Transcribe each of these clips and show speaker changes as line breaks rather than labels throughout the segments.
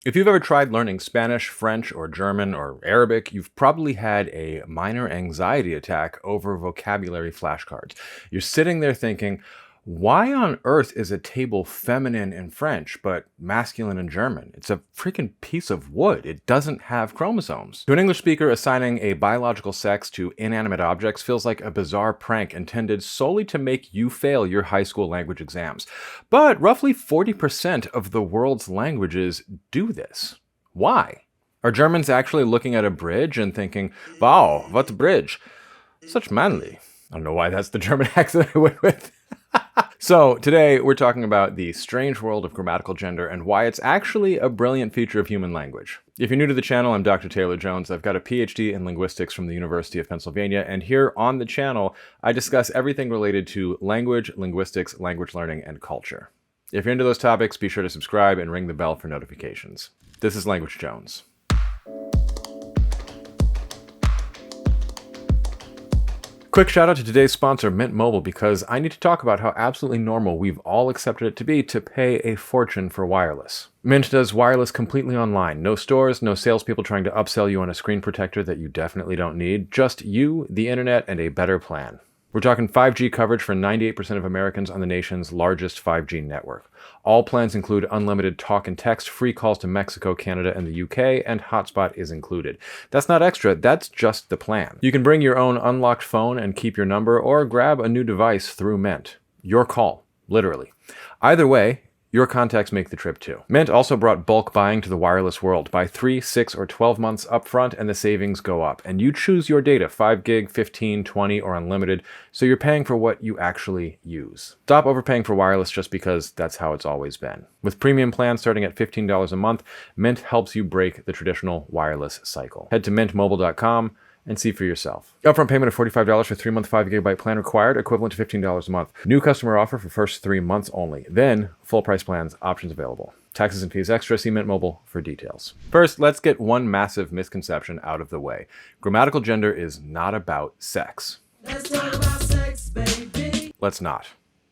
If you've ever tried learning Spanish, French, or German, or Arabic, you've probably had a minor anxiety attack over vocabulary flashcards. You're sitting there thinking, why on earth is a table feminine in French but masculine in German? It's a freaking piece of wood. It doesn't have chromosomes. To an English speaker, assigning a biological sex to inanimate objects feels like a bizarre prank intended solely to make you fail your high school language exams. But roughly 40% of the world's languages do this. Why? Are Germans actually looking at a bridge and thinking, wow, what a bridge? Such manly. I don't know why that's the German accent I went with. So today we're talking about the strange world of grammatical gender and why it's actually a brilliant feature of human language. If you're new to the channel, I'm Dr. Taylor Jones. I've got a PhD in linguistics from the University of Pennsylvania, and here on the channel, I discuss everything related to language, linguistics, language learning, and culture. If you're into those topics, be sure to subscribe and ring the bell for notifications. This is Language Jones. Quick shout out to today's sponsor, Mint Mobile, because I need to talk about how absolutely normal we've all accepted it to be to pay a fortune for wireless. Mint does wireless completely online. No stores, no salespeople trying to upsell you on a screen protector that you definitely don't need. Just you, the internet, and a better plan. We're talking 5G coverage for 98% of Americans on the nation's largest 5G network. All plans include unlimited talk and text, free calls to Mexico, Canada, and the UK, and hotspot is included. That's not extra, that's just the plan. You can bring your own unlocked phone and keep your number, or grab a new device through Mint. Your call, literally. Either way, your contacts make the trip too. Mint also brought bulk buying to the wireless world. Buy 3, 6, or 12 months upfront and the savings go up. And you choose your data, 5 gig, 15, 20, or unlimited, so you're paying for what you actually use. Stop overpaying for wireless just because that's how it's always been. With premium plans starting at $15 a month, Mint helps you break the traditional wireless cycle. Head to mintmobile.com and see for yourself. Upfront payment of $45 for 3-month 5 gigabyte plan required, equivalent to $15 a month. New customer offer for first 3 months only. Then, full price plans, options available. Taxes and fees extra. See Mint Mobile for details. First, let's get one massive misconception out of the way. Grammatical gender is not about sex.
Let's talk about sex, baby.
Let's not.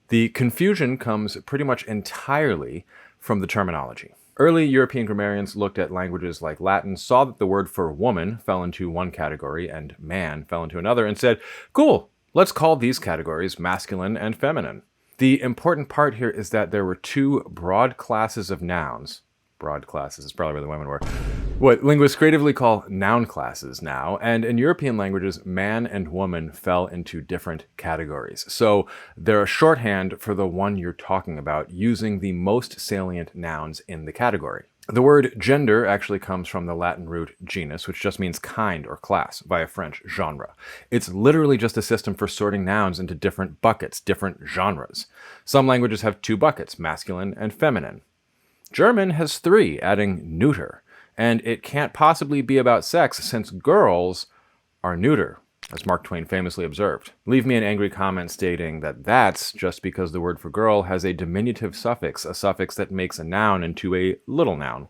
The confusion comes pretty much entirely from the terminology. Early European grammarians looked at languages like Latin, saw that the word for woman fell into one category and man fell into another, and said, cool, let's call these categories masculine and feminine. The important part here is that there were two broad classes of nouns. Broad classes is probably where the women were. What linguists creatively call noun classes now, and in European languages, man and woman fell into different categories. So they're a shorthand for the one you're talking about, using the most salient nouns in the category. The word gender actually comes from the Latin root genus, which just means kind or class, via French genre. It's literally just a system for sorting nouns into different buckets, different genres. Some languages have 2 buckets, masculine and feminine. German has 3, adding neuter. And it can't possibly be about sex since girls are neuter, as Mark Twain famously observed. Leave me an angry comment stating that that's just because the word for girl has a diminutive suffix, a suffix that makes a noun into a little noun,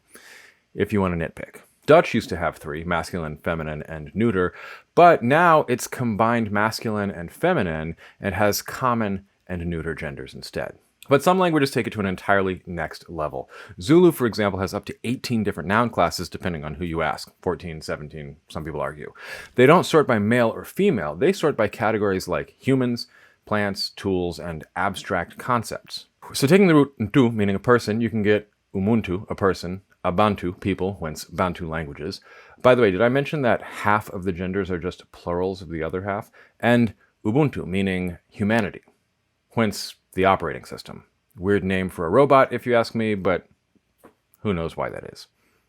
if you want to nitpick. Dutch used to have 3, masculine, feminine, and neuter, but now it's combined masculine and feminine and has common and neuter genders instead. But some languages take it to an entirely next level. Zulu, for example, has up to 18 different noun classes, depending on who you ask. 14, 17, some people argue. They don't sort by male or female. They sort by categories like humans, plants, tools, and abstract concepts. So taking the root ntu, meaning a person, you can get umuntu, a person, abantu, people, whence Bantu languages. By the way, did I mention that half of the genders are just plurals of the other half? And ubuntu, meaning humanity, whence the operating system. Weird name for a robot, if you ask me, but who knows why that is.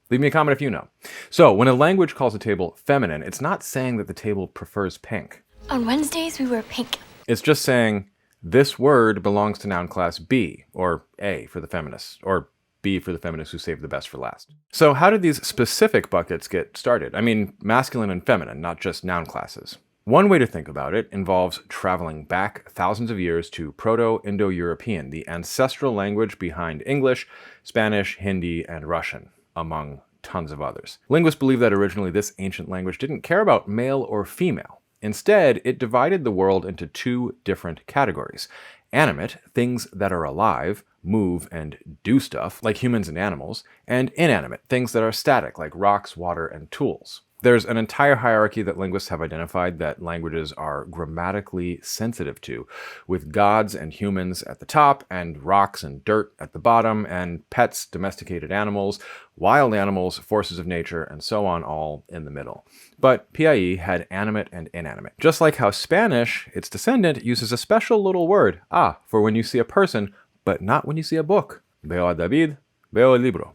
Leave me a comment if you know. So, when a language calls a table feminine, it's not saying that the table prefers pink.
On Wednesdays, we wear pink.
It's just saying, this word belongs to noun class B, or A for the feminists, or B for the feminists who saved the best for last. So how did these specific buckets get started? I mean, masculine and feminine, not just noun classes. One way to think about it involves traveling back thousands of years to Proto-Indo-European, the ancestral language behind English, Spanish, Hindi, and Russian, among tons of others. Linguists believe that originally this ancient language didn't care about male or female. Instead, it divided the world into 2 different categories: Animate, things that are alive, move, and do stuff, like humans and animals. And inanimate, things that are static, like rocks, water, and tools. There's an entire hierarchy that linguists have identified that languages are grammatically sensitive to, with gods and humans at the top, and rocks and dirt at the bottom, and pets, domesticated animals, wild animals, forces of nature, and so on, all in the middle. But PIE had animate and inanimate. Just like how Spanish, its descendant, uses a special little word, for when you see a person, but not when you see a book. Veo a David, veo el libro.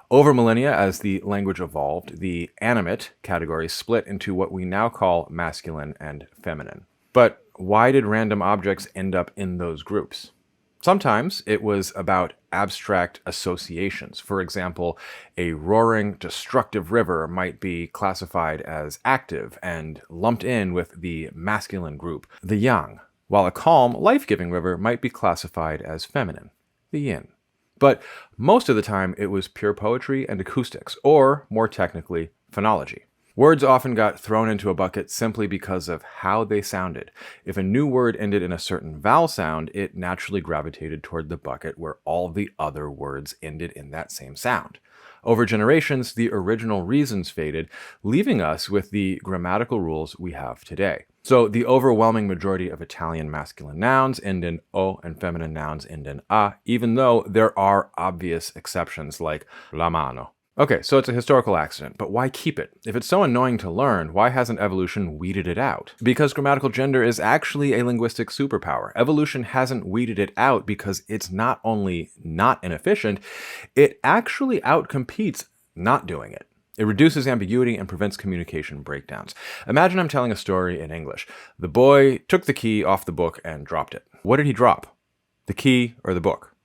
Over millennia, as the language evolved, the animate category split into what we now call masculine and feminine. But why did random objects end up in those groups? Sometimes it was about abstract associations. For example, a roaring, destructive river might be classified as active and lumped in with the masculine group, the yang, while a calm, life-giving river might be classified as feminine, the yin. But most of the time, it was pure poetry and acoustics, or, more technically, phonology. Words often got thrown into a bucket simply because of how they sounded. If a new word ended in a certain vowel sound, it naturally gravitated toward the bucket where all the other words ended in that same sound. Over generations, the original reasons faded, leaving us with the grammatical rules we have today. So the overwhelming majority of Italian masculine nouns end in o and feminine nouns end in a, even though there are obvious exceptions like la mano. Okay, so it's a historical accident, but why keep it? If it's so annoying to learn, why hasn't evolution weeded it out? Because grammatical gender is actually a linguistic superpower. Evolution hasn't weeded it out because it's not only not inefficient, it actually outcompetes not doing it. It reduces ambiguity and prevents communication breakdowns. Imagine I'm telling a story in English. The boy took the key off the book and dropped it. What did he drop? The key or the book?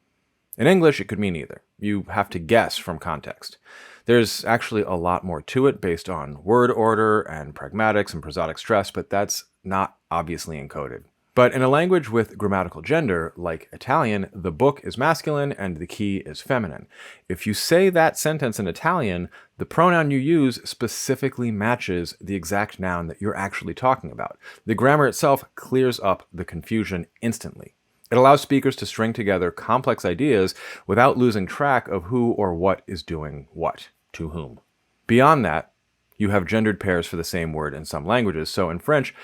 In English, it could mean either. You have to guess from context. There's actually a lot more to it based on word order and pragmatics and prosodic stress, but that's not obviously encoded. But in a language with grammatical gender, like Italian, the book is masculine and the key is feminine. If you say that sentence in Italian, the pronoun you use specifically matches the exact noun that you're actually talking about. The grammar itself clears up the confusion instantly. It allows speakers to string together complex ideas without losing track of who or what is doing what to whom. Beyond that, you have gendered pairs for the same word in some languages. So in French,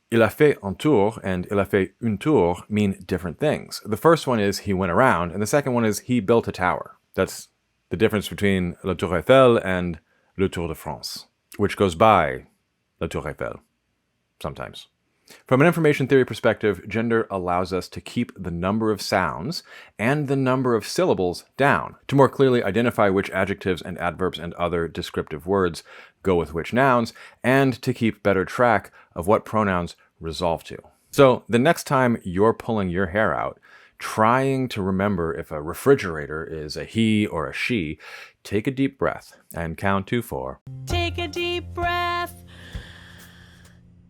il a fait un tour and il a fait une tour mean different things. The first one is he went around, and the second one is he built a tower. That's the difference between la Tour Eiffel and le Tour de France, which goes by la Tour Eiffel sometimes. From an information theory perspective, gender allows us to keep the number of sounds and the number of syllables down, to more clearly identify which adjectives and adverbs and other descriptive words go with which nouns, and to keep better track of what pronouns resolve to. So the next time you're pulling your hair out, trying to remember if a refrigerator is a he or a she, take a deep breath and count to 4.
Take a deep breath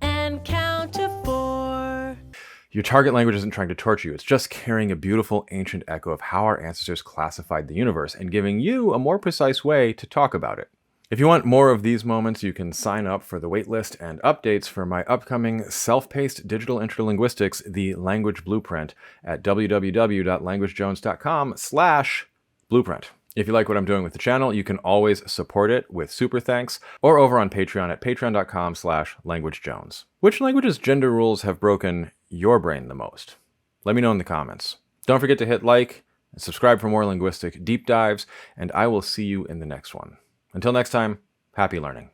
and count to 4.
Your target language isn't trying to torture you. It's just carrying a beautiful ancient echo of how our ancestors classified the universe and giving you a more precise way to talk about it. If you want more of these moments, you can sign up for the waitlist and updates for my upcoming self-paced digital interlinguistics, The Language Blueprint, at www.languagejones.com/blueprint. If you like what I'm doing with the channel, you can always support it with super thanks or over on Patreon at patreon.com/languagejones. Which languages' gender rules have broken your brain the most? Let me know in the comments. Don't forget to hit like and subscribe for more linguistic deep dives, and I will see you in the next one. Until next time, happy learning.